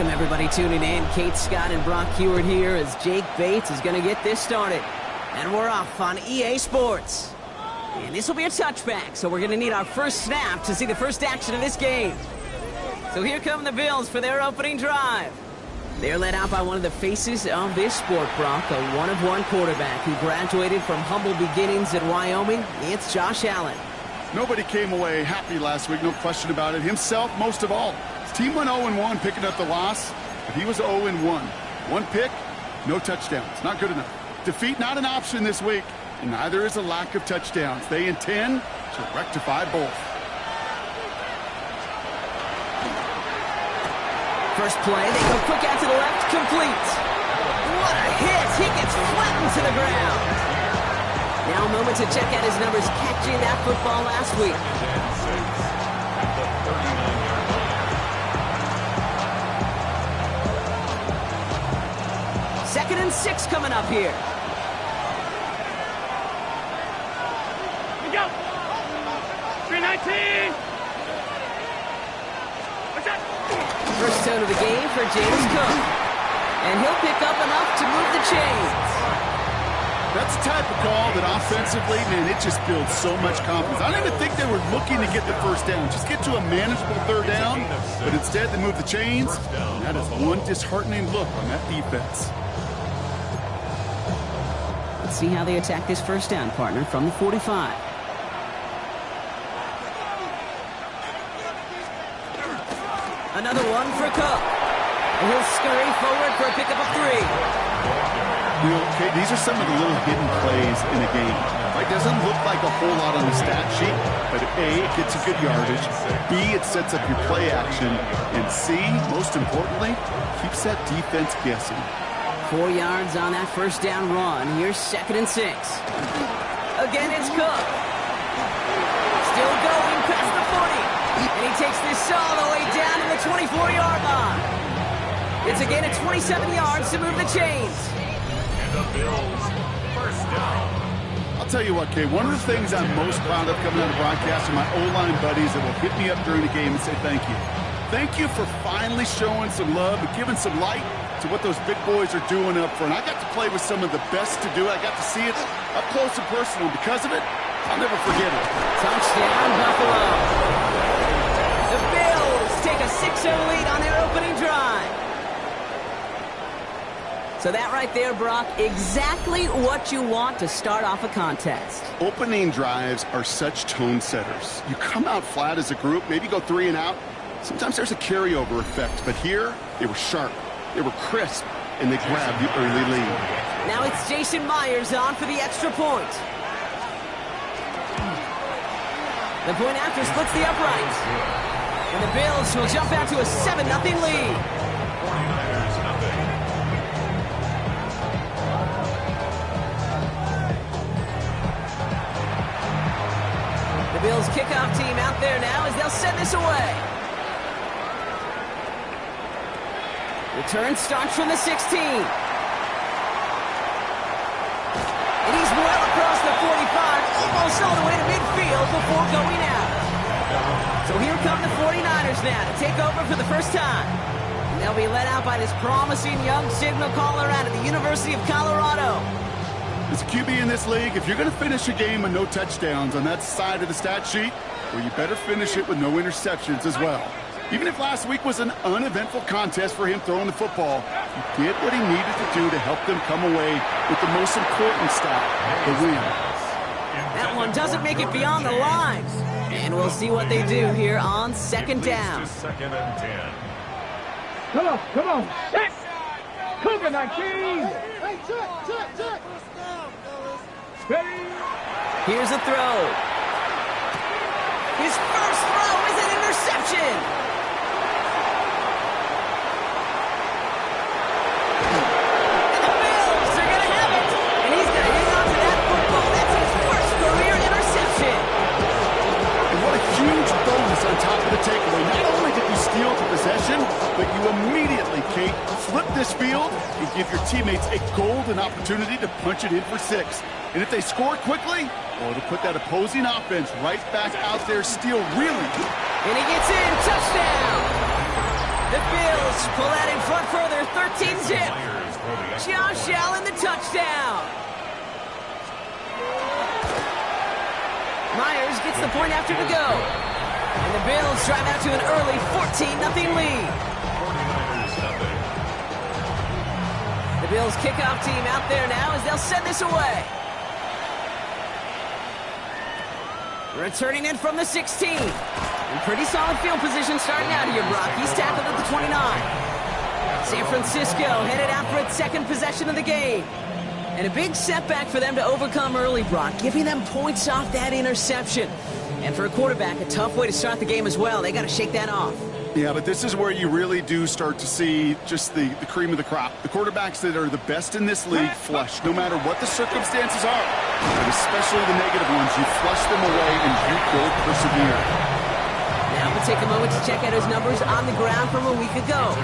Welcome, everybody, tuning in. Kate Scott and Brock Heward here as Jake Bates is going to get this started. And we're off on EA Sports. And this will be a touchback, so we're going to need our first snap to see the first action of this game. So here come the Bills for their opening drive. They're led out by one of the faces of this sport, Brock, a one-of-one quarterback who graduated from humble beginnings in Wyoming. It's Josh Allen. Nobody came away happy last week, no question about it. Himself, most of all. His team went 0-1, picking up the loss, but he was 0-1. One pick, no touchdowns. Not good enough. Defeat not an option this week, and neither is a lack of touchdowns. They intend to rectify both. First play, they go quick out to the left, complete. What a hit! He gets flattened to the ground. Now a moment to check out his numbers catching that football last week. Second and 6 coming up here. Here we go. 319. First tone of the game for James Cook. And he'll pick up enough to move the chains. That's the type of call that offensively, man, it just builds so much confidence. I don't even think they were looking to get the first down. Just get to a manageable third down. But instead, they move the chains. And that is one disheartening look on that defense. Let's see how they attack this first down, partner, from the 45. Another one for Cook. And he'll scurry forward for a pickup of 3. You know, okay, these are some of the little hidden plays in a game. It doesn't look like a whole lot on the stat sheet, but A, it gets a good yardage. B, it sets up your play action. And C, most importantly, keeps that defense guessing. 4 yards on that first down run. Here's second and 6. Again, it's Cook. Still going past the 40. And he takes this all the way down to the 24-yard line. It's again at 27 yards to move the chains. The Bills, first down. I'll tell you what, Kay, one of the things I'm most proud of coming out of broadcast are my O-line buddies that will hit me up during the game and say thank you. Thank you for finally showing some love and giving some light to what those big boys are doing up front. I got to play with some of the best to do it. I got to see it up close and personal. Because of it, I'll never forget it. Touchdown, Buffalo. The Bills take a 6-0 lead on their opening drive. So that right there, Brock, exactly what you want to start off a contest. Opening drives are such tone setters. You come out flat as a group, maybe go 3 and out. Sometimes there's a carryover effect, but here they were sharp, they were crisp, and they grabbed the early lead. Now it's Jason Myers on for the extra point. The point after splits the uprights. And the Bills will jump out to a 7-0 lead. The Bills kickoff team out there now as they'll send this away. Return starts from the 16. And he's well across the 45, almost all the way to midfield before going out. So here come the 49ers now to take over for the first time. And they'll be led out by this promising young signal caller out of the University of Colorado. As a QB in this league, if you're going to finish a game with no touchdowns on that side of the stat sheet, well, you better finish it with no interceptions as well. Even if last week was an uneventful contest for him throwing the football, he did what he needed to do to help them come away with the most important stop, the win. That one doesn't make it beyond the line. And we'll see what they do here on second down. Second and 10. Come on. Check. Cougar 19. Hey, check. Here's a throw. His first throw is an interception. And the Bills are going to have it. And he's going to hang on to that football. That's his first career interception. And what a huge bonus on top of the takeaway. Not only did you steal the possession, but you immediately, Kate, flip this field and give your teammates a golden opportunity to punch it in for 6. And if they score quickly, well, it'll put that opposing offense right back out there still really. And he gets in. Touchdown. The Bills pull that in front further, 13-zip. Josh Allen, the touchdown. Myers gets the point after to go. And the Bills drive out to an early 14-0 lead. The Bills kickoff team out there now as they'll send this away. Returning in from the 16. In pretty solid field position starting out here, Brock. He's tackled at the 29. San Francisco headed out for its second possession of the game. And a big setback for them to overcome early, Brock, giving them points off that interception. And for a quarterback, a tough way to start the game as well. They got to shake that off. Yeah, but this is where you really do start to see just the cream of the crop. The quarterbacks that are the best in this league flush, no matter what the circumstances are. But especially the negative ones, you flush them away and you go persevere. Now we'll take a moment to check out his numbers on the ground from a week ago.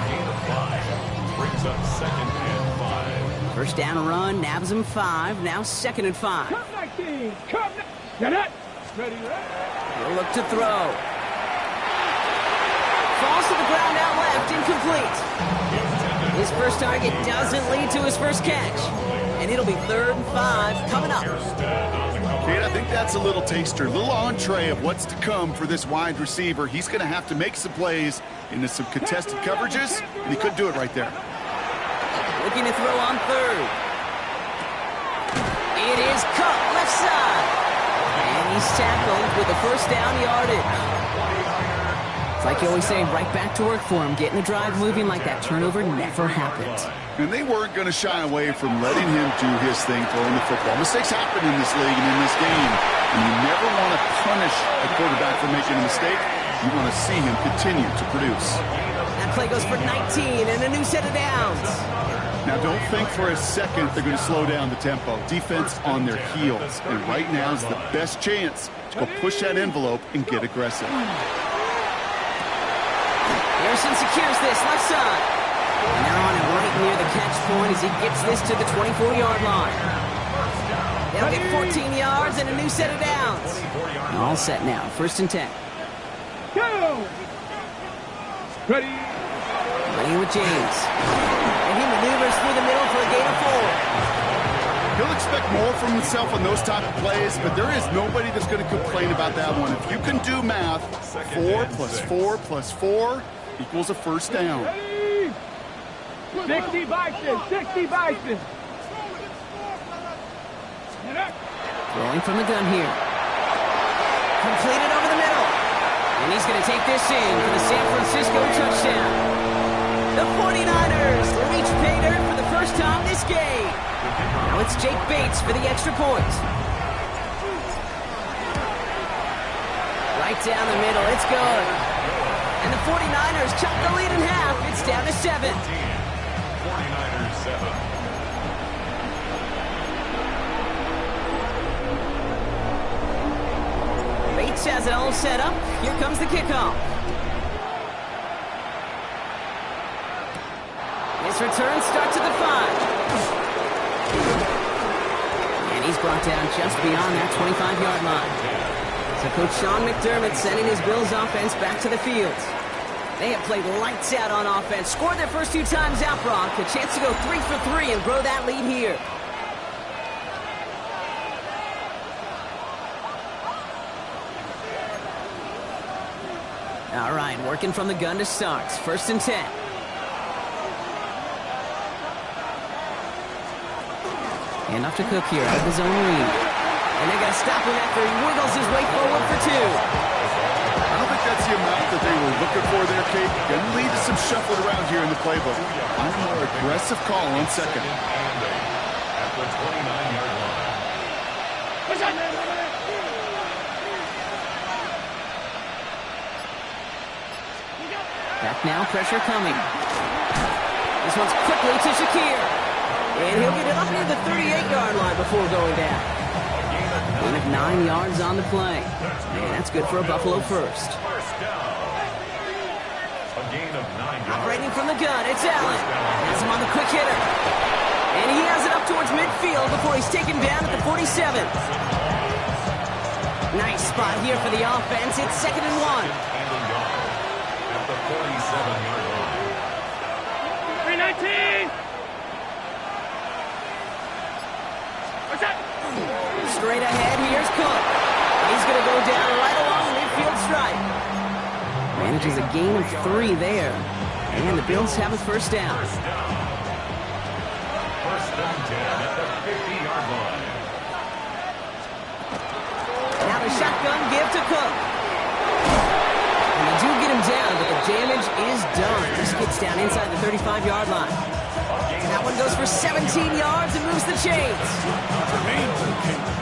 Brings up 2nd and 5. First down run, nabs him 5. Now 2nd and 5. Come 19. Come. Get it. Ready. He'll look to throw. Falls to the ground out left, incomplete. His first target doesn't lead to his first catch. And it'll be 3rd and 5 coming up. Kate, I think that's a little taster, a little entree of what's to come for this wide receiver. He's going to have to make some plays into some contested coverages, and he could do it right there. Looking to throw on 3rd. It is cut left side. And he's tackled with a first down yardage. It's like you always say, right back to work for him. Getting the drive moving like that turnover never happened. And they weren't going to shy away from letting him do his thing throwing the football. Mistakes happen in this league and in this game. And you never want to punish a quarterback for making a mistake. You want to see him continue to produce. That play goes for 19 and a new set of downs. Now, don't think for a second they're going to slow down the tempo. Defense on their heels. And right now is the best chance to go push that envelope and get aggressive. Harrison secures this left side. Now on it right near the catch point as he gets this to the 24-yard line. They'll get 14 yards and a new set of downs. All set now. 1st and 10. Go. Ready. Playing with James. And he maneuvers through the middle for a gain of 4. He'll expect more from himself on those type of plays, but there is nobody that's going to complain about that one. If you can do math, 4 plus 4 plus 4 equals a first down. 60 Bison. 60 Bison. Throwing from the gun here. Completed over the middle. And he's going to take this in for the San Francisco touchdown. The 49ers reach pay dirt for the first time this game. Now it's Jake Bates for the extra point. Right down the middle. It's good. And the 49ers chop the lead in half. It's down to 7. 49ers 7. Bates has it all set up. Here comes the kickoff. His return starts at the 5. And he's brought down just beyond that 25-yard line. So Coach Sean McDermott sending his Bills offense back to the field. They have played lights out on offense. Scored their first 2 times out, Brock. A chance to go 3 for 3 and grow that lead here. All right, working from the gun to start. 1st and 10. Enough to Cook here out of his own read. And they got to stop him after he wiggles his way forward for 2. I don't think that's the amount that they were looking for there, Kate. Going to lead to some shuffling around here in the playbook. I'm a more aggressive call on 2nd. At the 29-yard line. Back now, pressure coming. This one's quickly to Shakir. And he'll get it up near the 38-yard line before going down. Gain of 9 yards on the play. And that's good for a Buffalo first. First down. A gain of 9 yards. Operating from the gun, it's Allen. Has him on the quick hitter. And he has it up towards midfield before he's taken down at the 47. Nice spot here for the offense. It's 2nd and 1. At the 47-yard line. 19. What's that? Straight ahead, here's Cook. He's going to go down right along the midfield stripe. Manages a gain of 3 there. And the Bills have a first down. First and 10 at the 50-yard line. Now the shotgun give to Cook. And they do get him down, but the damage is done. This gets down inside the 35-yard line. And that one goes for 17 yards and moves the chains.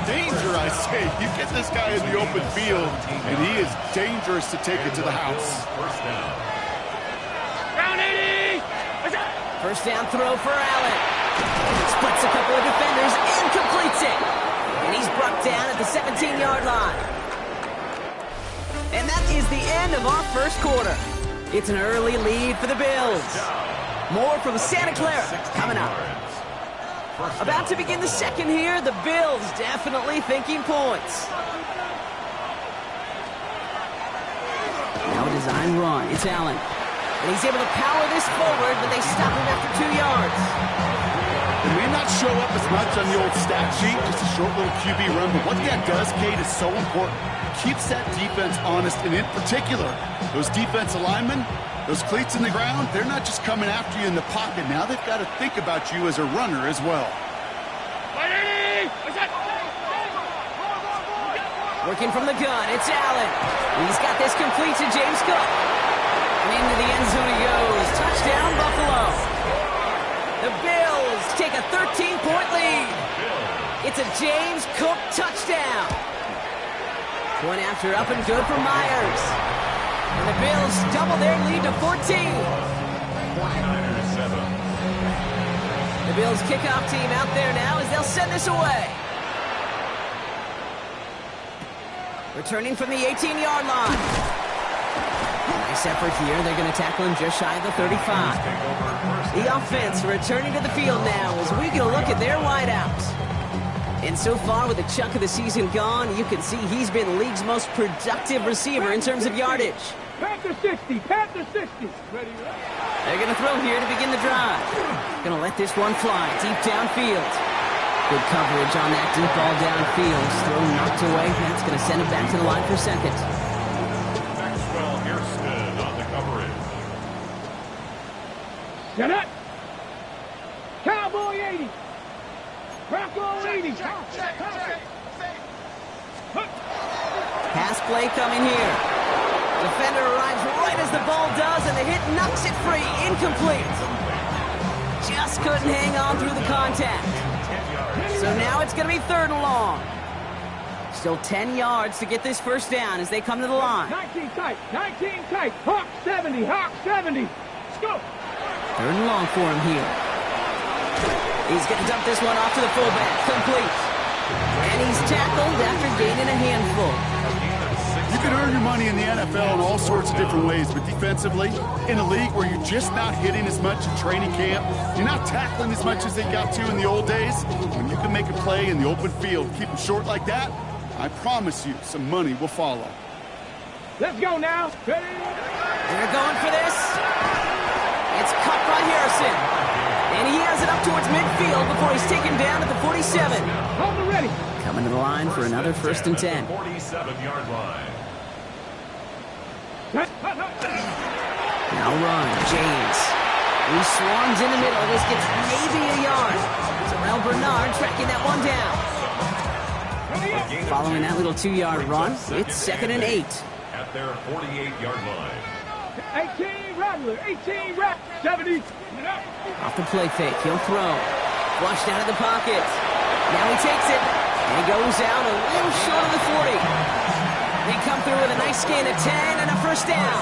Danger, I say. You get this guy in the open field, and he is dangerous to take it to the house. First down. Round 80. What's that? First down throw for Allen. Splits a couple of defenders and completes it. And he's brought down at the 17-yard line. And that is the end of our first quarter. It's an early lead for the Bills. More from Santa Clara coming up. About to begin the second here. The Bills definitely thinking points. Now a design run. It's Allen. And he's able to power this forward, but they stop him after 2 yards. It may not show up as much on the old stat sheet, just a short little QB run, but what that does, Kate, is so important. Keeps that defense honest, and in particular, those defensive linemen, those cleats in the ground, they're not just coming after you in the pocket. Now they've got to think about you as a runner as well. Working from the gun, it's Allen. He's got this complete to James Cook. And into the end zone he goes. Touchdown, Buffalo. The Bills take a 13-point lead. It's a James Cook touchdown. Point after up and good for Myers. And the Bills double their lead to 14. 49ers 7. The Bills kickoff team out there now as they'll send this away. Returning from the 18-yard line. Nice effort here. They're going to tackle him just shy of the 35. The offense returning to the field now as we get a look at their wideouts. And so far, with a chunk of the season gone, you can see he's been the league's most productive receiver in terms of yardage. Panther 60. Panther 60. Ready. They're going to throw here to begin the drive. Going to let this one fly deep downfield. Good coverage on that deep ball downfield. Throw knocked away. That's going to send him back to the line for second. Maxwell Hairston on the coverage. Get it. Cowboy 80. Bronco 80. Pass play coming here. Defender arrives right as the ball does, and the hit knocks it free. Incomplete. Just couldn't hang on through the contact. So now it's going to be 3rd and long. Still 10 yards to get this first down as they come to the line. 19 tight. 19 tight. Hawk 70. Hawk 70. Let's go. 3rd and long for him here. He's going to dump this one off to the fullback. Complete. And he's tackled after gaining a handful. You can earn your money in the NFL in all sorts of different ways, but defensively, in a league where you're just not hitting as much in training camp, you're not tackling as much as they got to in the old days, when you can make a play in the open field, keep them short like that, I promise you some money will follow. Let's go now. Ready? They're going for this. It's caught by Harrison. And he has it up towards midfield before he's taken down at the 47. Hold it ready. Coming to the line for another 1st and 10. 47-yard line. Now run, James. He swarms in the middle. This gets maybe a yard. Terrell Bernard tracking that one down. Following that little 2-yard run, it's 2nd and 8. At their 48-yard line. 18 Rattler. 18 Rattler. 70. Off the play fake, he'll throw. Flushed out of the pocket. Now he takes it. And he goes out a little short of the 40. They come through with a nice gain of 10 and a first down.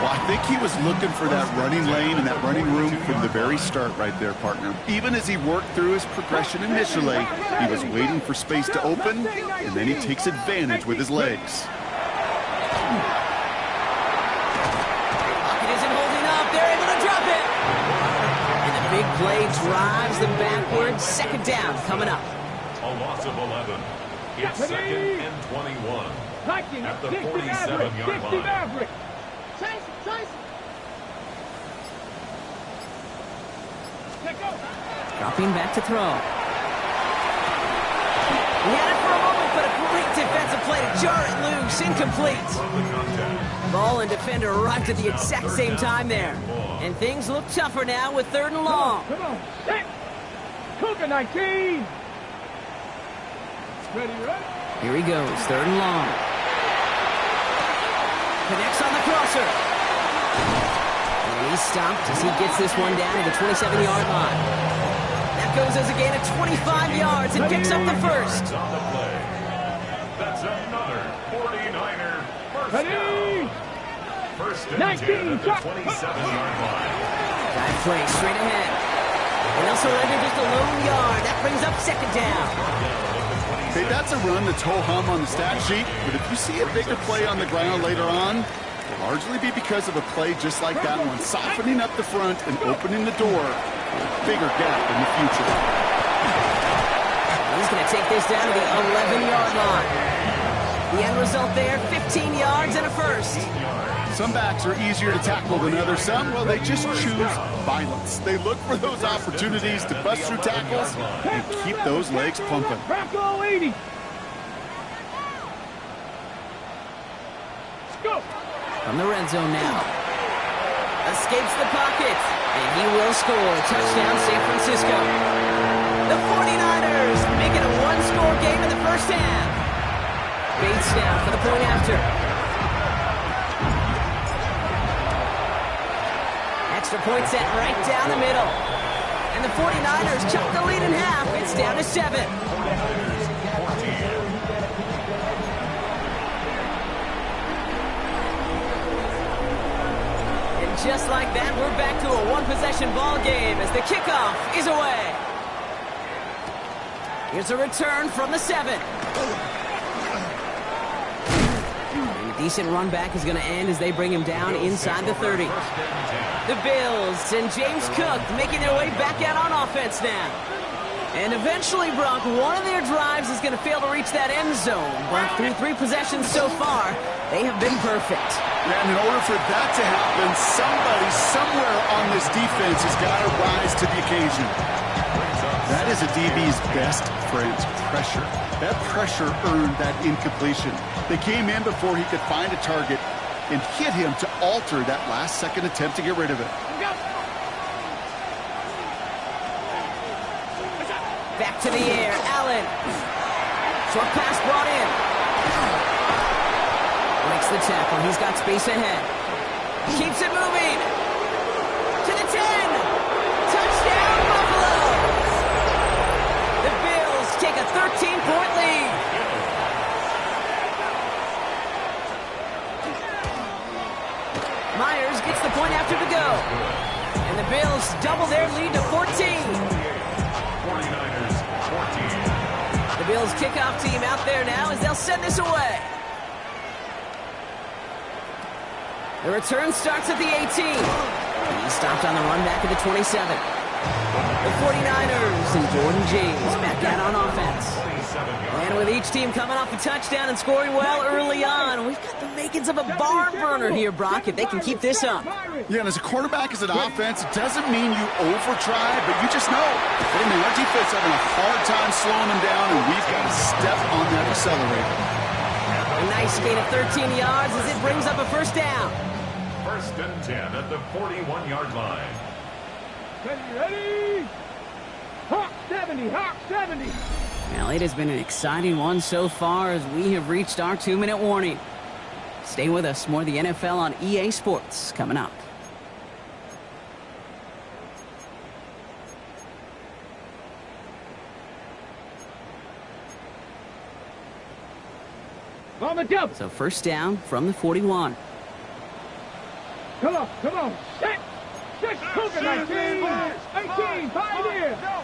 Well, I think he was looking for that running lane and that running room from the very start right there, partner. Even as he worked through his progression initially, he was waiting for space to open, and then he takes advantage with his legs. Pocket isn't holding up. They're able to drop it. And the big play drives them backwards. 2nd down coming up. A loss of 11. It's 2nd and 21. At the 47-yard line. Dropping back to throw. He had it for a moment, but a great defensive play to jar it loose. Incomplete. Ball and defender arrived at the exact same time there. And things look tougher now with 3rd and long. Come on. Set. Cougar 19. Ready. Here he goes, 3rd and long. Connects on the crosser. And he's stopped as he gets this one down to the 27-yard line. That goes as a gain of 25 yards and picks up the first. On the play. That's another 49er first Ready. down. First and 10 at the 27-yard line. That play straight ahead. And they'll surrender just a lone yard. That brings up 2nd down. Hey, that's a run that's ho-hum on the stat sheet, but if you see a bigger play on the ground later on, it'll largely be because of a play just like that one, softening up the front and opening the door for a bigger gap in the future. He's going to take this down to the 11-yard line. The end result there, 15 yards and a first. Some backs are easier to tackle than others. Some, well, they just choose violence. They look for those opportunities to bust through tackles and keep those legs pumping. Bronco 80. Go. From the red zone now. Escapes the pocket. And he will score. Touchdown, San Francisco. The 49ers make it a one-score game in the first half. Bates now for the point after. Extra point set right down the middle. And the 49ers chop the lead in half. It's down to 7. And just like that, we're back to a one-possession ball game as the kickoff is away. Here's a return from the 7. And a decent run back is going to end as they bring him down inside the 30. The Bills and James Cook making their way back out on offense now. And eventually, Brock, one of their drives is going to fail to reach that end zone. But through 3 possessions so far, they have been perfect. And in order for that to happen, somebody somewhere on this defense has got to rise to the occasion. That is a DB's best friend, pressure. That pressure earned that incompletion. They came in before he could find a target and hit him to alter that last-second attempt to get rid of it. Back to the air, Allen. Short pass brought in. Breaks the tackle. He's got space ahead. Keeps it moving. To the 10. Touchdown, Buffalo. The Bills take a 13-point lead. Myers gets the point after to go. And the Bills double their lead to 14. 49ers 14. The Bills kickoff team out there now as they'll send this away. The return starts at the 18. He stopped on the run back at the 27. The 49ers and Jordan James back out on offense. And with each team coming off a touchdown and scoring well early on, we've got the makings of a barn burner here, Brock, if they can keep this up. Yeah, and as a quarterback, as an offense, it doesn't mean you over-try, but you just know, hey, man, our defense having a hard time slowing them down, and we've got to step on that accelerator. A nice gain of 13 yards as it brings up a first down. First and 10 at the 41-yard line. Ready. Hawk 70, Hawk 70. Well, it has been an exciting one so far as we have reached our 2-minute warning. Stay with us. More of the NFL on EA Sports coming up. On the jump. So first down from the 41. Come on. Set. 6, Cougar 19. 18, Pioneer. Go.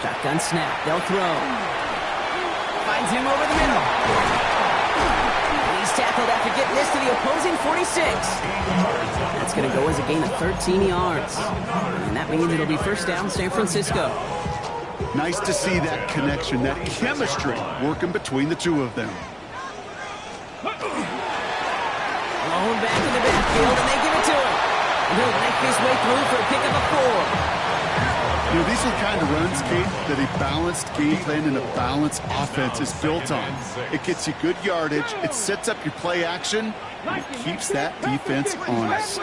Shotgun snap. They'll throw. Finds him over the middle. And he's tackled after getting this to the opposing 46. That's going to go as a gain of 13 yards. And that means it'll be first down San Francisco. Nice to see that connection, that chemistry working between the two of them. Blown back in the backfield, and they give it to him. He'll make his way through for a pick of a 4. You know, these are the kind of runs, Kate, that a balanced game plan and a balanced offense is built on. It gets you good yardage, it sets up your play action, and it keeps that defense honest.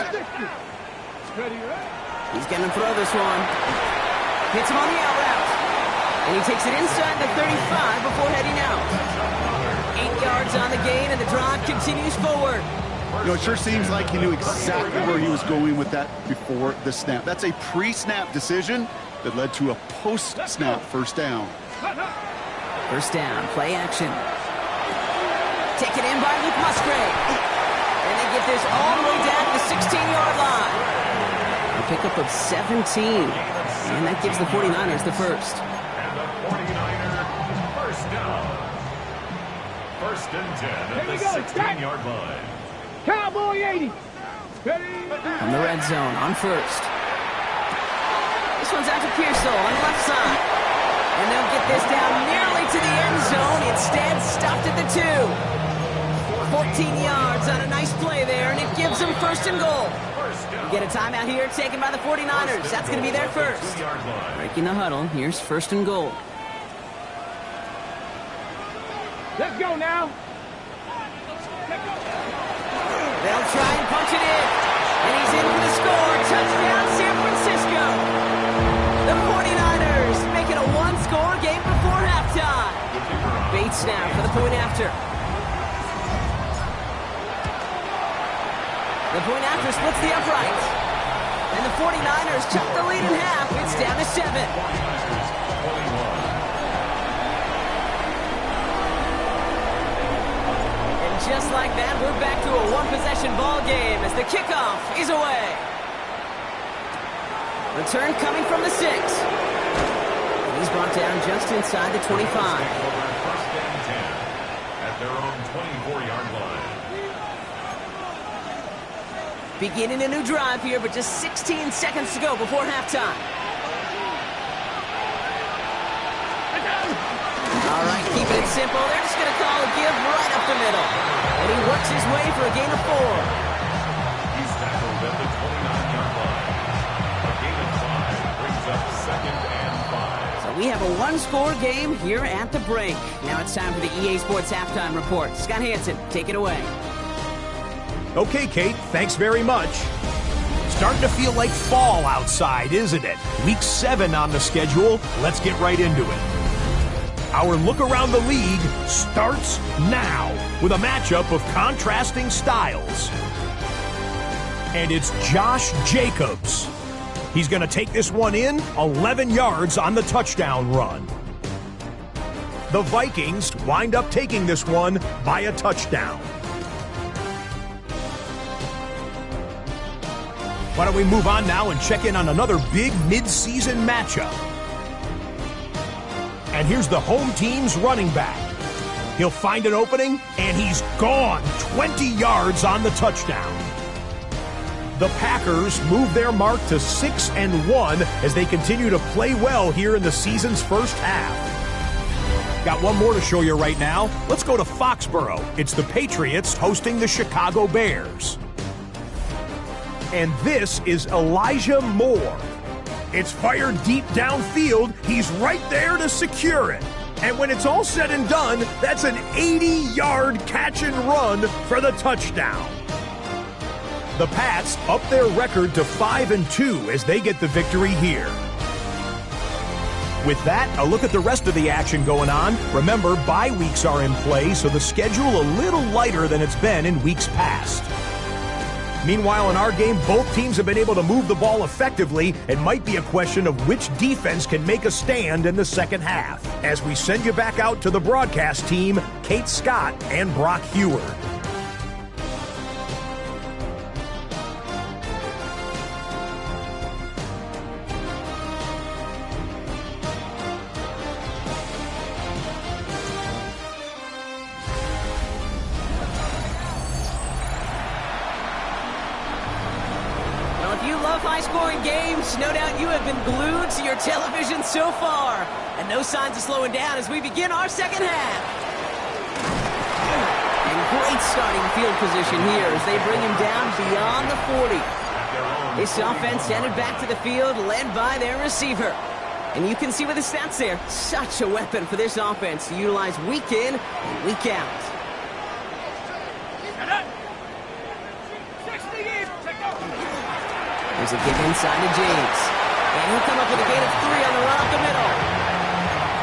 He's going to throw this one. Hits him on the out route. And he takes it inside the 35 before heading out. 8 yards on the gain, and the drive continues forward. You know, it sure seems like he knew exactly where he was going with that before the snap. That's a pre-snap decision that led to a post-snap first down. First down, play action. Taken in by Luke Musgrave. And they get this all the way down to the 16-yard line. A pickup of 17. And that gives the 49ers the first. And the 49er first down. First and 10 at the 16-yard line. Cowboy 80. Ready? From the red zone on first. This one's out to Pearsall on the left side. And they'll get this down nearly to the end zone. Instead, stopped at the 2. 14 yards on a nice play there, and it gives them first and goal. We get a timeout here taken by the 49ers. That's going to be their first. Breaking the huddle. Here's first and goal. Let's go now. They'll try and punch it in. And he's in for the score. Touchdown, San Francisco. The 49ers make it a one-score game before halftime. Bates now for the point after. The point after splits the upright. And the 49ers cut the lead in half. It's down to 7. Just like that, we're back to a one-possession ball game as the kickoff is away. Return coming from the 6. And he's brought down just inside the 25. First and 10 at their own 24-yard line. Beginning a new drive here, but just 16 seconds to go before halftime. All right, keeping it simple. They're just going to call a give right up the middle. And he works his way for a gain of 4. He's tackled at the 29-yard line. A gain of 5 brings up second and 5. So we have a one-score game here at the break. Now it's time for the EA Sports Halftime Report. Scott Hansen, take it away. Okay, Kate, thanks very much. Starting to feel like fall outside, isn't it? Week 7 on the schedule. Let's get right into it. Our look around the league starts now with a matchup of contrasting styles. And it's Josh Jacobs. He's going to take this one in 11 yards on the touchdown run. The Vikings wind up taking this one by a touchdown. Why don't we move on now and check in on another big mid-season matchup. And here's the home team's running back. He'll find an opening, and he's gone 20 yards on the touchdown. The Packers move their mark to 6-1 as they continue to play well here in the season's first half. Got one more to show you right now. Let's go to Foxborough. It's the Patriots hosting the Chicago Bears. And this is Elijah Moore. It's fired deep downfield. He's right there to secure it. And when it's all said and done, that's an 80-yard catch and run for the touchdown. The Pats up their record to 5-2 as they get the victory here. With that, a look at the rest of the action going on. Remember, bye weeks are in play, so the schedule a little lighter than it's been in weeks past. Meanwhile, in our game, both teams have been able to move the ball effectively. It might be a question of which defense can make a stand in the second half. As we send you back out to the broadcast team, Kate Scott and Brock Heward. High-scoring games, no doubt you have been glued to your television so far. And no signs of slowing down as we begin our second half. And great starting field position here as they bring him down beyond the 40. This offense headed back to the field, led by their receiver. And you can see with the stats there, such a weapon for this offense to utilize week in and week out. There's a give inside to James. And he'll come up with a gain of 3 on the run up the middle.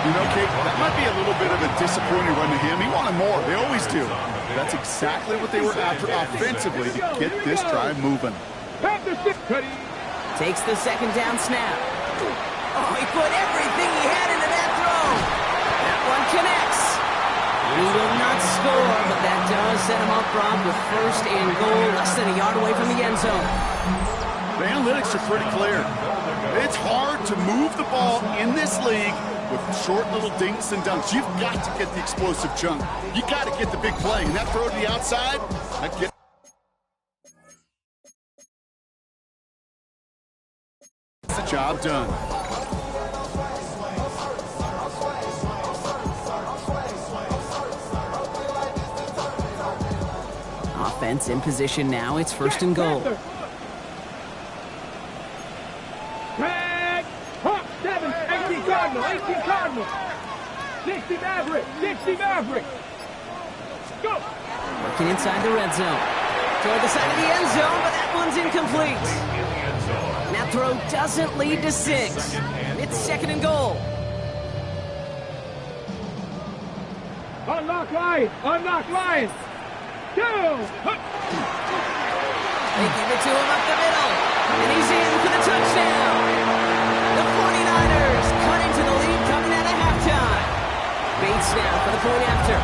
You know, Kate, that might be a little bit of a disappointing run to him. He wanted more. They always do. That's exactly what they were after offensively to get this drive moving. Takes the second down snap. Oh, he put everything he had into that throw. That one connects. He will not score, but that does set him up front with first and goal, less than a yard away from the end zone. The analytics are pretty clear. It's hard to move the ball in this league with short little dinks and dunks. You've got to get the explosive chunk. You got to get the big play. And that throw to the outside, that gets the job done. Offense in position now. It's first and goal. Hawk 7, 18 Cardinal, 18 Cardinal. 60 Maverick, 60 Maverick. Go! Working inside the red zone. Toward the side of the end zone, but that one's incomplete. And that throw doesn't lead to 6. It's second and goal. Unlock Lions, unlock Lions. Down! They give it to him up the middle. And he's in for the touchdown. The 49ers cut into the lead coming out of halftime. Bates now for the point after.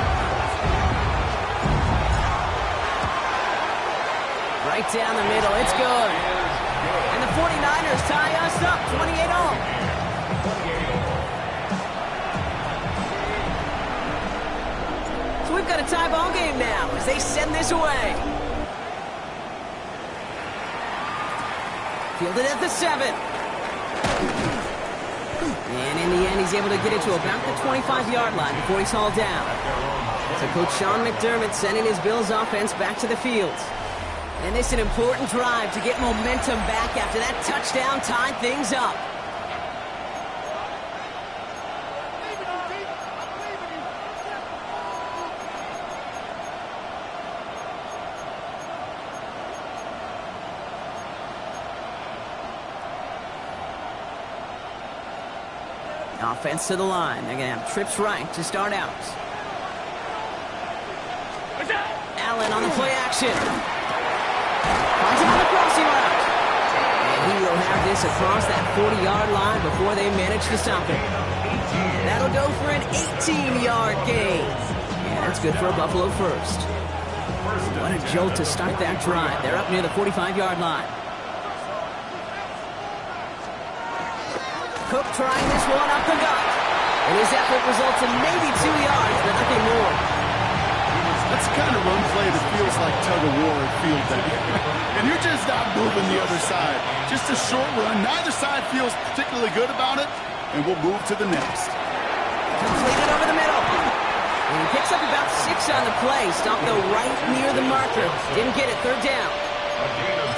Right down the middle. It's good. And the 49ers tie us up 28-all. So we've got a tie ball game now as they send this away. Fielded at the 7. And in the end, he's able to get it to about the 25-yard line before he's hauled down. So Coach Sean McDermott sending his Bills offense back to the field. And this is an important drive to get momentum back after that touchdown tied things up. Offense to the line. They're going to have trips right to start out. Allen on the play action. Finds him on the crossing route. And he will have this across that 40-yard line before they manage to stop him. That'll go for an 18-yard gain. And that's good for a Buffalo first. What a jolt to start that drive. They're up near the 45-yard line. Cook trying this one up the gut. And his effort results in maybe 2 yards, but nothing more. That's the kind of run play that feels like tug-of-war at field day. And you're just not moving the other side. Just a short run. Neither side feels particularly good about it. And we'll move to the next. Completed over the middle. And he picks up about 6 on the play. Stopped though right near the marker. Didn't get it. Third down.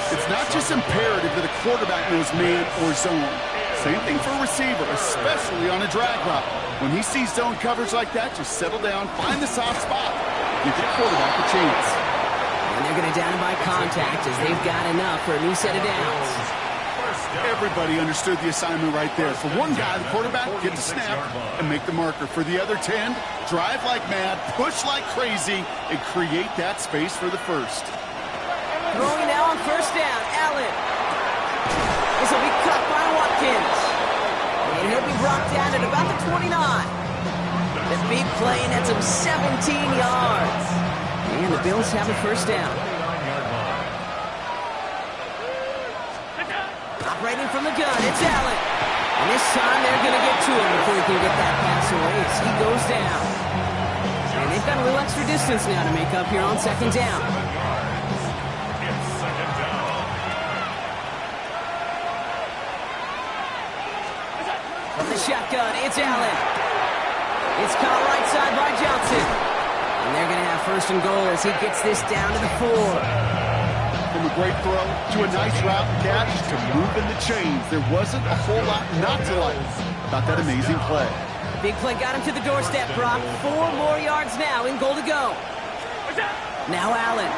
It's not just imperative that a quarterback knows man or zone. Same thing for a receiver, especially on a drag route. When he sees zone coverage like that, just settle down, find the soft spot. Give your quarterback a chance. And they're going to down him by contact as they've got enough for a new set of downs. Everybody understood the assignment right there. For one guy, the quarterback, get the snap and make the marker. For the other 10, drive like mad, push like crazy, and create that space for the first. Throwing now on first down, Allen. This will be cut by Watkins. And he'll be brought down at about the 29. The big play nets him 17 yards. And the Bills have a first down. Operating from the gun, it's Allen. And this time they're going to get to him before he can get that pass away as he goes down. And they've got a little extra distance now to make up here on second down. From the shotgun, it's Allen. It's caught right side by Johnson. And they're going to have first and goal as he gets this down to the 4. From a great throw to a nice route and catch to moving the chains. There wasn't a whole lot not to like about that amazing play. Big play got him to the doorstep, Brock. 4 more yards now in goal to go. Now Allen.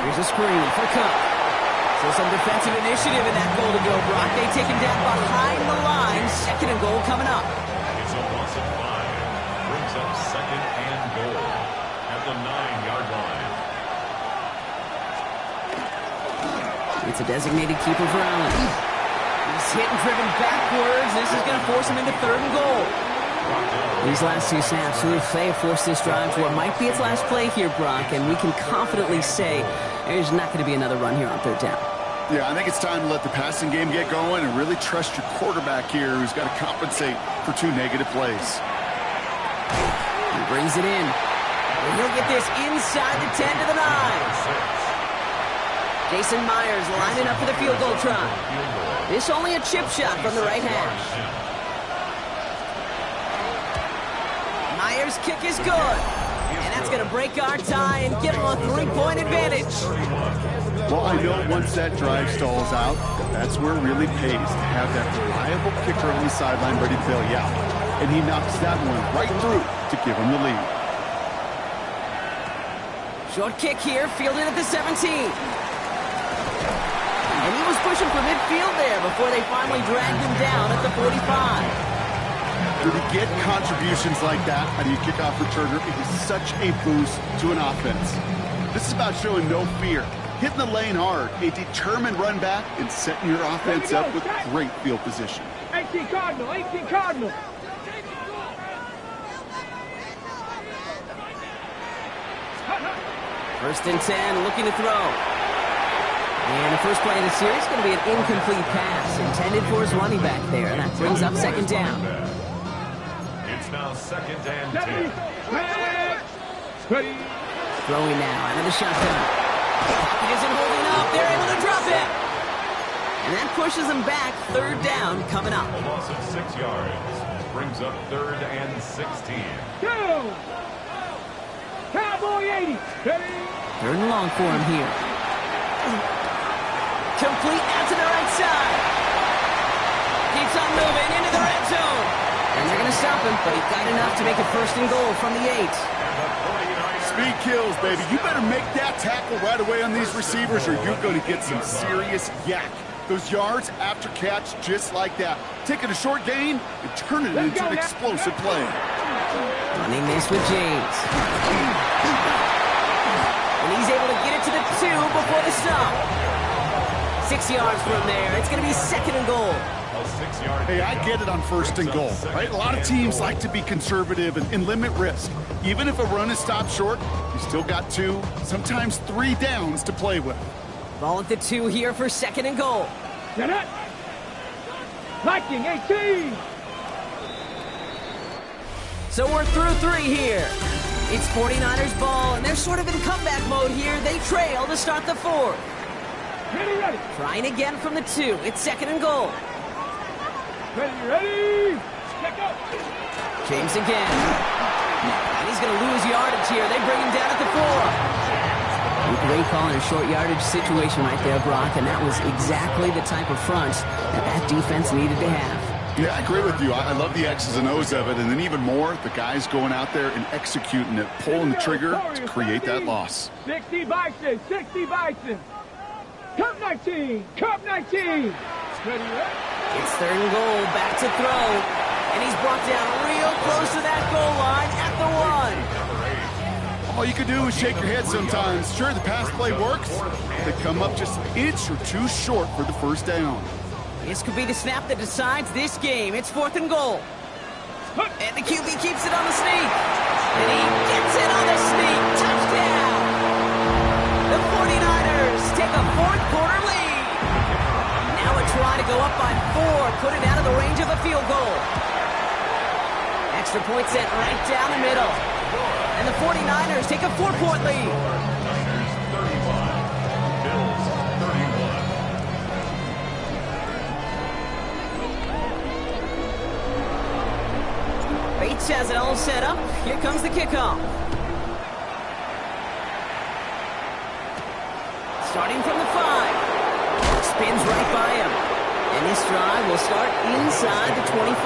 Here's a screen for Cook. So some defensive initiative in that goal to go, Brock. They take him down behind the line. 2nd and goal coming up. It's a loss of 5. Brings up 2nd and goal at the 9-yard line. It's a designated keeper for Allen. He's hit and driven backwards. This is going to force him into 3rd and goal. These last 2 snaps really have forced this drive to what might be its last play here, Brock, and we can confidently say there's not going to be another run here on 3rd down. Yeah, I think it's time to let the passing game get going and really trust your quarterback here who's got to compensate for 2 negative plays. He brings it in. And he'll get this inside the 10 to the 9. Jason Myers lining up for the field goal try. This only a chip shot from the right hash. Myers' kick is good. And that's going to break our tie and give him a 3-point advantage. Well, I know once that drive stalls out, that's where it really pays to have that reliable kicker on the sideline ready to bail you out. And he knocks that one right through to give him the lead. Short kick here, fielded at the 17. And he was pushing for midfield there before they finally dragged him down at the 45. To get contributions like that out of your kickoff returner, it is such a boost to an offense. This is about showing no fear, hitting the lane hard, a determined run back, and setting your offense up with great field position. 18 Cardinal, 18 Cardinal. First and 10, looking to throw. And the first play of the series is going to be an incomplete pass intended for his running back there. And that brings up 2nd down. It's now 2nd and 10. Throwing now out of the shotgun. He isn't holding up. They're able to drop it. And that pushes them back. 3rd down coming up. A loss of 6 yards. Brings up 3rd and 16. Go! Cowboy 80. 3rd and long for him here. Complete out to the right side. Keeps on moving into the red zone. And they're going to stop him, but he got enough to make it 1st and goal from the 8. Speed kills, baby. You better make that tackle right away on these receivers or you're going to get some serious yak. Those yards after catch just like that. Taking a short gain and turning it into an explosive play. Running this with James. And he's able to get it to the 2 before the stop. 6 yards from there. It's going to be 2nd and goal. Hey, I get it on 1st and goal, right? A lot of teams like to be conservative and limit risk. Even if a run is stopped short, you still got 2, sometimes 3 downs to play with. Ball at the 2 here for 2nd and goal. Get it. Viking 18. So we're through 3 here. It's 49ers ball, and they're sort of in comeback mode here. They trail to start the 4th. Ready. Trying again from the 2. It's 2nd and goal. Ready. Check up. James again. And he's going to lose yardage here. They bring him down at the 4. Great call in a short yardage situation right there, Brock, and that was exactly the type of front that defense needed to have. Yeah, I agree with you. I love the X's and O's of it, and then even more, the guys going out there and executing it, pulling the trigger to create that loss. 60 Bison, 60 Bison. Cup 19, Cup 19. Ready. It's 3rd and goal, back to throw, and he's brought down real close to that goal line at the 1. All you can do is shake your head sometimes. Sure, the pass play works. They come up just an inch or 2 short for the 1st down. This could be the snap that decides this game. It's 4th and goal. And the QB keeps it on the sneak. And he gets it on the sneak. Touchdown! The 49ers take a 4th quarter lead. Now a try to go up by 4. Put it out of the range of a field goal. Extra point sent right down the middle. And the 49ers take a 4-point lead. Niners 31. Bills 31. Bates has it all set up. Here comes the kickoff. Starting from the 5. Spins right by him. And this drive will start inside the 25.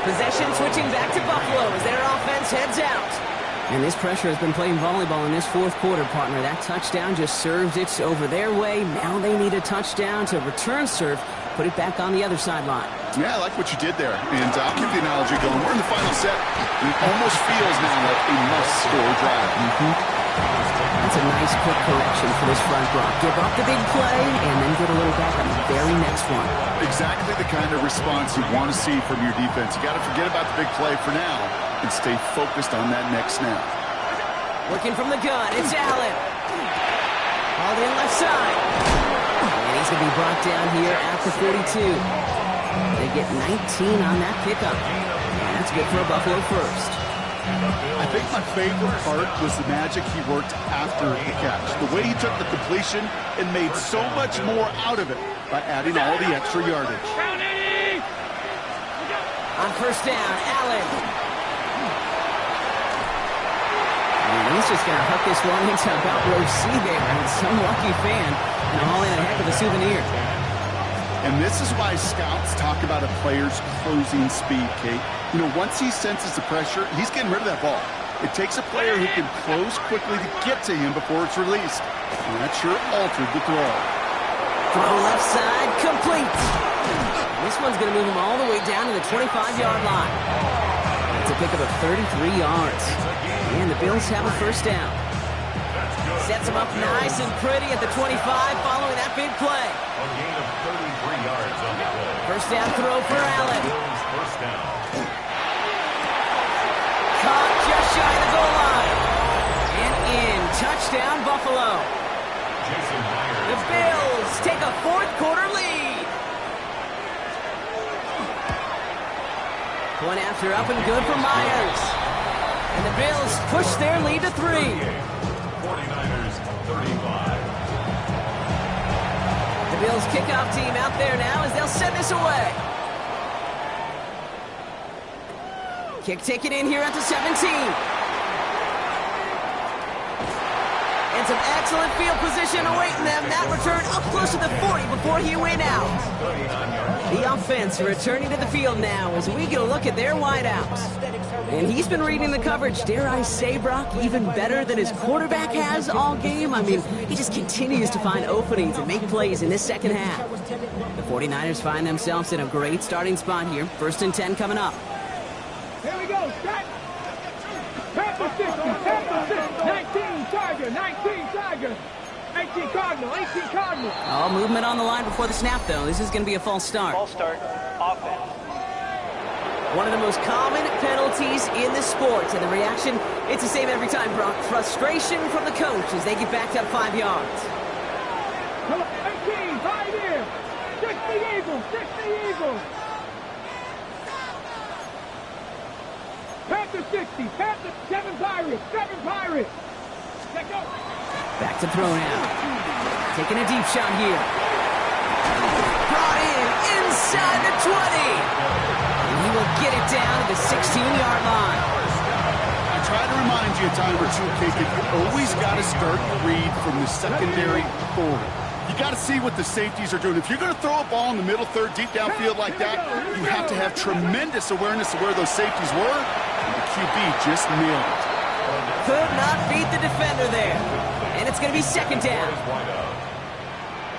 Possession switching back to Buffalo as their offense heads out. And this pressure has been playing volleyball in this fourth quarter, partner. That touchdown just served it over their way. Now they need a touchdown to return serve, put it back on the other sideline. Yeah, I like what you did there. And I'll keep the analogy going. We're in the final set. It almost feels now like a must-score drive. That's a nice quick correction for this front block. Give up the big play and then get a little back on the very next one. Exactly the kind of response you want to see from your defense. You got to forget about the big play for now and stay focused on that next snap. Working from the gun, it's Allen. Hauled in left side. And he's going to be brought down here at the 42. They get 19 on that pickup. And that's good for a Buffalo first. I think my favorite part was the magic he worked after the catch. The way he took the completion and made so much more out of it by adding all the extra yardage. On first down, Allen. And he's just going to hook this one into about row C there. And some lucky fan and haul in a heck of a souvenir. And this is why scouts talk about a player's closing speed, Kate. You know, once he senses the pressure, he's getting rid of that ball. It takes a player who can close quickly to get to him before it's released. And that sure altered the throw. Throw left side, complete. And this one's going to move him all the way down to the 25-yard line. It's a pickup of 33 yards. And the Bills have a first down. Sets him up nice and pretty at the 25 following that big play. A gain of 33 yards on the play. First down throw for Allen. Bills first down. Caught just shy of the goal line. And in. Touchdown, Buffalo. Jason Myers. The Bills take a fourth quarter lead. Point after up and good for Myers. And the Bills push their lead to 3. 49ers 35. The Bills kickoff team out there now as they'll send this away. Kick taken in here at the 17. And some excellent field position awaiting them. That return up close to the 40 before he went out. The offense returning to the field now as we get a look at their wideouts. And he's been reading the coverage, dare I say, Brock, even better than his quarterback has all game. I mean, he just continues to find openings and make plays in this second half. The 49ers find themselves in a great starting spot here. 1st and 10 coming up. Here we go, set. Panther 60, Panther 60, 19 Tiger, 19 Tiger. 18 Cardinal, 18 Cardinal. Oh, movement on the line before the snap, though. This is going to be a false start. False start, offense. One of the most common penalties in the sport. And the reaction, it's the same every time, Brock. Frustration from the coach as they get backed up 5 yards. Come on, 18, right here. 60 Eagles, 60 Eagles. Panther 60, Panther 7 Pirates, 7 Pirates. Let go. Back to throw now. Taking a deep shot here. Brought in inside the 20. And he will get it down to the 16-yard line. I try to remind you a time or two, Kate, that you always got to start the read from the secondary forward. You got to see what the safeties are doing. If you're going to throw a ball in the middle third, deep downfield like that, you have to have tremendous awareness of where those safeties were. And the QB just nailed it. Could not beat the defender there. And it's going to be second down.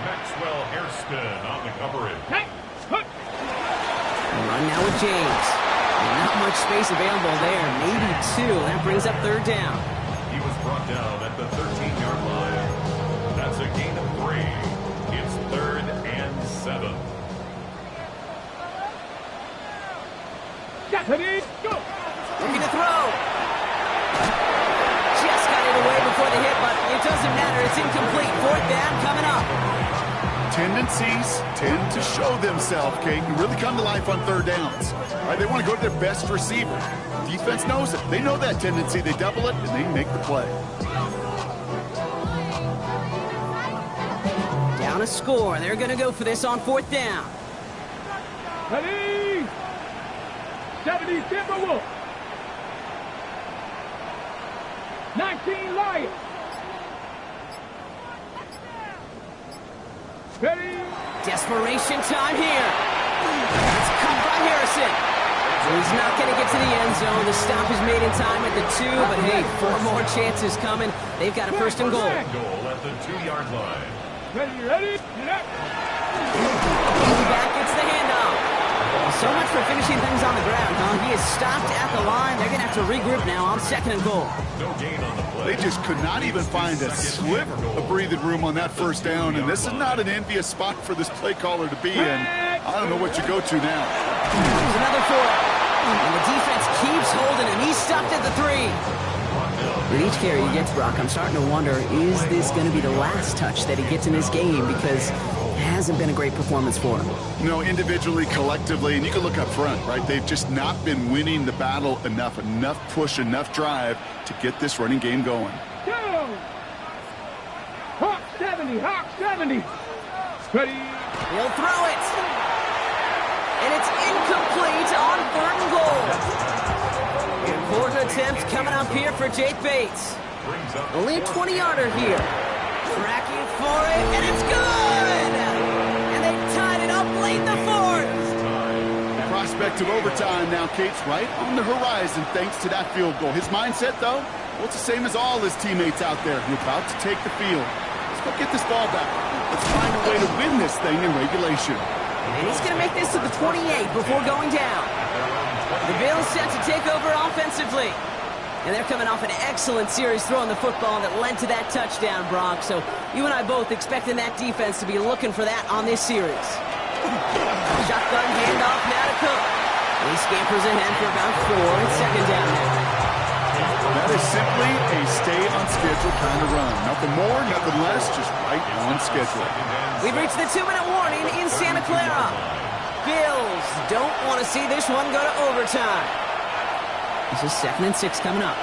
Maxwell Hairston on the coverage. Run now with James. Not much space available there. Maybe 2. That brings up third down. He was brought down at the 13-yard line. That's a gain of 3. It's 3rd and 7. Go. Looking to throw. Just got it away before the hit, but it doesn't matter. It's incomplete. Fourth down coming up. Tendencies tend to show themselves, Kate, and really come to life on third downs. Right? They want to go to their best receiver. Defense knows it. They know that tendency. They double it, and they make the play. Down a score. They're going to go for this on fourth down. Ready. 70 Timberwolves. 19 Lions. Ready? Desperation time here. It's cut by Harrison. He's not going to get to the end zone. The stop is made in time at the 2, but hey, 4 more chances coming. They've got a first and goal. Goal at the 2-yard line. Ready? Get up. Back gets the handoff. So much for finishing things on the ground, huh? He is stopped at the line. They're going to have to regroup now on 2nd and goal. No gain on the play. They just could not even find a sliver of breathing room on that first down, and this is not an envious spot for this play caller to be in. I don't know what you go to now. There's another 4. And the defense keeps holding him. He's stopped at the 3. With each carry he gets, Brock, I'm starting to wonder, is this going to be the last touch that he gets in this game? Because it hasn't been a great performance for him. No, individually, collectively, and you can look up front, right? They've just not been winning the battle enough push, enough drive to get this running game going. Go! Hawk 70, Hawk 70. Ready? He'll throw it. And it's incomplete on 3rd and goal. Important attempt coming up here for Jake Bates. Only a 20-yarder here. Tracking for it, and it's good! And they've tied it up late in the 4th. Prospect of overtime now, Kate's right on the horizon thanks to that field goal. His mindset, though, well, it's the same as all his teammates out there. You're about to take the field. Let's go get this ball back. Let's find a way to win this thing in regulation. And he's going to make this to the 28 before going down. The Bills set to take over offensively. And they're coming off an excellent series throwing the football that led to that touchdown, Brock. So you and I both expecting that defense to be looking for that on this series. Shotgun handoff now to Cook. He scampers ahead for about 4. It's 2nd down now. That is simply a stay-on-schedule kind of run. Nothing more, nothing less, just right on schedule. We've reached the 2-minute warning in Santa Clara. Bills don't want to see this one go to overtime. This is 2nd and 6 coming up.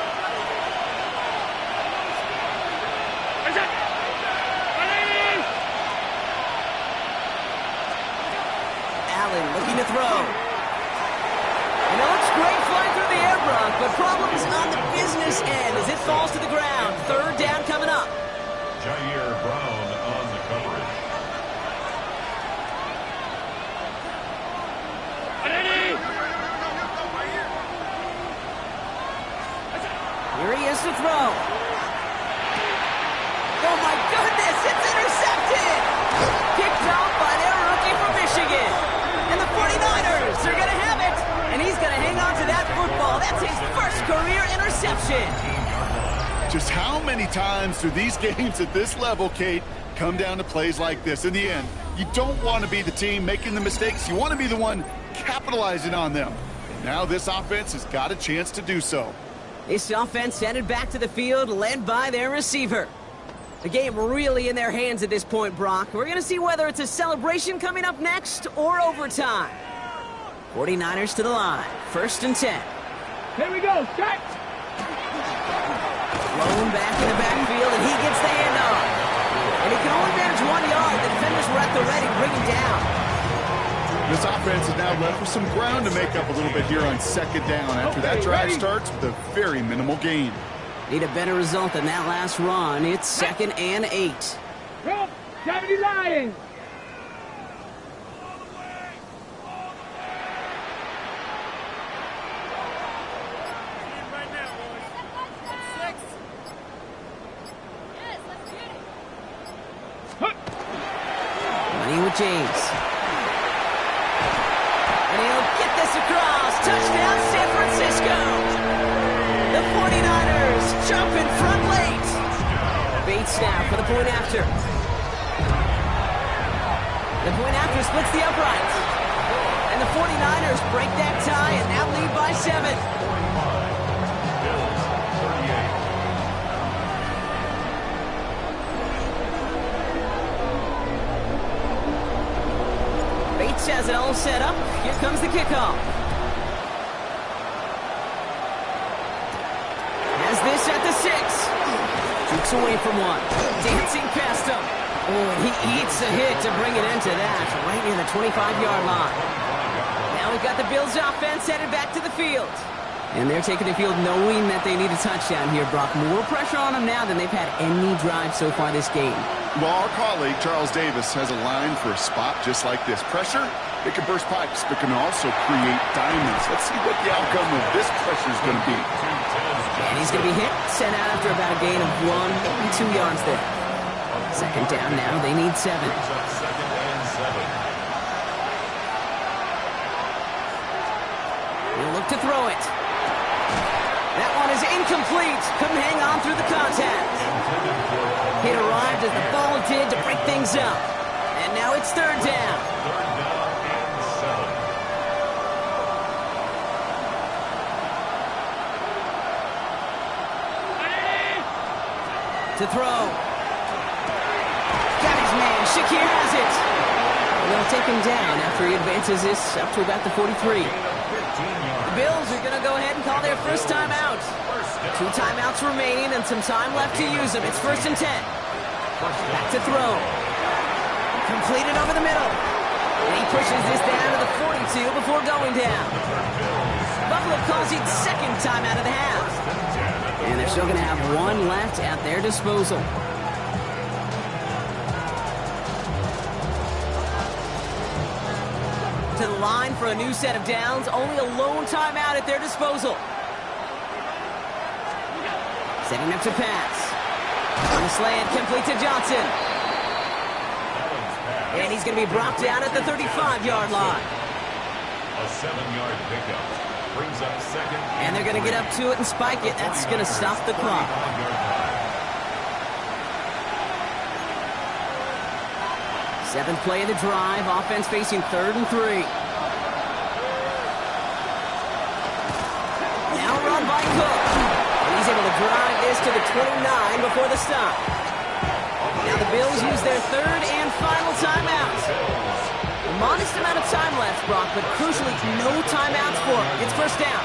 Allen looking to throw. And it looks great flying through the air, Brock, but problems on the business end as it falls to the ground. 3rd down coming up. Jair Brown on the coverage. Here he is to throw. Oh my goodness, it's intercepted! Picked off by their rookie from Michigan. And the 49ers are going to have it. And he's going to hang on to that football. That's his first career interception. Just how many times do these games at this level, Kate, come down to plays like this? In the end, you don't want to be the team making the mistakes. You want to be the one capitalizing on them. And now this offense has got a chance to do so. This offense headed back to the field, led by their receiver. The game really in their hands at this point, Brock. We're going to see whether it's a celebration coming up next or overtime. 49ers to the line. 1st and 10. Here we go, start. Thrown back in the backfield, and he gets the handoff. And he can only manage 1 yard. The defenders were at the ready, bring him down. This offense is now left with some ground to make up a little bit here on 2nd down after that drive starts with a very minimal gain. Need a better result than that last run. It's 2nd and 8. Rope, 70 Lions. Money with James. And he'll get this across. Touchdown, San Francisco. The 49ers jump in front late. Bates now for the point after. The point after splits the uprights. And the 49ers break that tie and now lead by 7. Bates has it all set up. Here comes the kickoff. Has this at the 6. Keeps away from one. Dancing past him. Oh, he eats a hit to bring it into that. Right near the 25-yard line. Now we've got the Bills offense headed back to the field. And they're taking the field knowing that they need a touchdown here, Brock. More pressure on them now than they've had any drive so far this game. Well, our colleague, Charles Davis, has a line for a spot just like this. Pressure, it can burst pipes, but can also create diamonds. Let's see what the outcome of this pressure is going to be. And he's going to be hit, sent out after about a gain of 1, maybe 2 yards there. Second down now, they need 7. Second and 7. He'll look to throw it. That one is incomplete. Couldn't hang on through the contact. It arrived as the ball did to break things up. And now it's third down. Third down and 7. To throw. Got his man. Shakir has it. And they'll take him down after he advances this up to about the 43. The Bills are going to go ahead and call their first timeout. 2 timeouts remaining and some time left to use them. It's first and 10. Back to throw. Completed over the middle. And he pushes this down to the 42 before going down. Buffalo calls it second timeout of the half. And they're still going to have 1 left at their disposal. To the line for a new set of downs. Only a lone timeout at their disposal. Setting up to pass. On the slant, complete to Johnson. And he's going to be brought down at the 35-yard line. A 7-yard pickup brings up second. And they're going to get up to it and spike it. That's going to stop the clock. Seventh play of the drive. Offense facing 3rd and 3. Now run by Cook. And he's able to drive this to the 29 before the stop. Now the Bills use their 3rd and final timeout. A modest amount of time left, Brock, but crucially no timeouts for him. It's first down.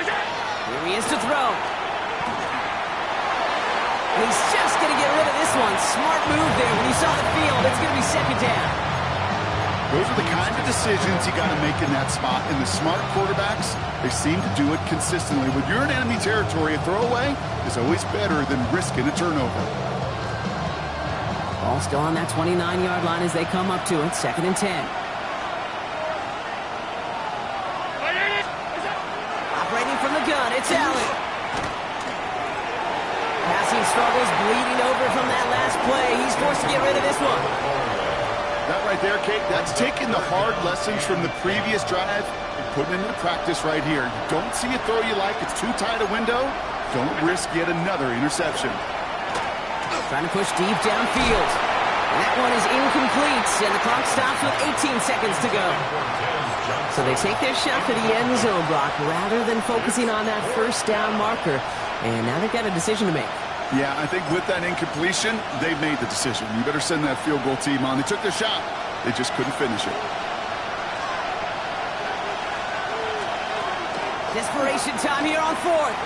Here he is to throw. He's just going to get rid of this one. Smart move there. When you saw the field, it's going to be second down. Those are the kind of decisions you got to make in that spot. And the smart quarterbacks, they seem to do it consistently. When you're in enemy territory, a throwaway is always better than risking a turnover. Ball still on that 29-yard line as they come up to it. Second and 10. Operating from the gun, it's Allen. Passing struggles, bleeding over from that last play. He's forced to get rid of this one. That right there, Kate, that's taking the hard lessons from the previous drive and putting it into practice right here. You don't see a throw you like, it's too tight a window. Don't risk yet another interception. Trying to push deep downfield. And that one is incomplete, and the clock stops with 18 seconds to go. So they take their shot for the end zone, Brock, rather than focusing on that first down marker. And now they've got a decision to make. Yeah, I think with that incompletion, they've made the decision. You better send that field goal team on. They took their shot. They just couldn't finish it. Desperation time here on 4th.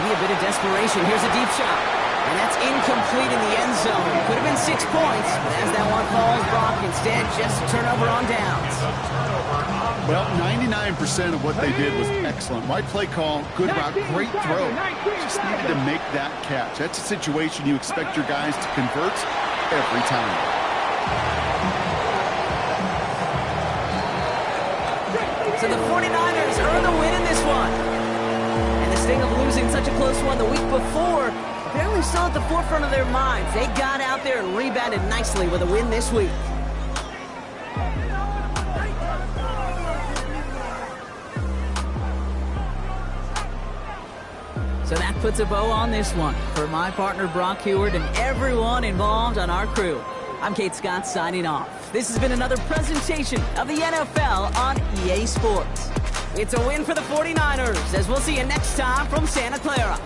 Maybe a bit of desperation. Here's a deep shot. And that's incomplete in the end zone. Could have been 6 points, but as that one falls, Brock, instead just a turnover on downs. Well, 99% of what they did was excellent. Right play call, good route, great throw. Just needed to make that catch. That's a situation you expect your guys to convert every time. So the 49ers earn the win in this one. And the sting of losing such a close one the week before apparently still at the forefront of their minds. They got out there and rebounded nicely with a win this week. So that puts a bow on this one. For my partner Brock Heward and everyone involved on our crew, I'm Kate Scott signing off. This has been another presentation of the NFL on EA Sports. It's a win for the 49ers, as we'll see you next time from Santa Clara.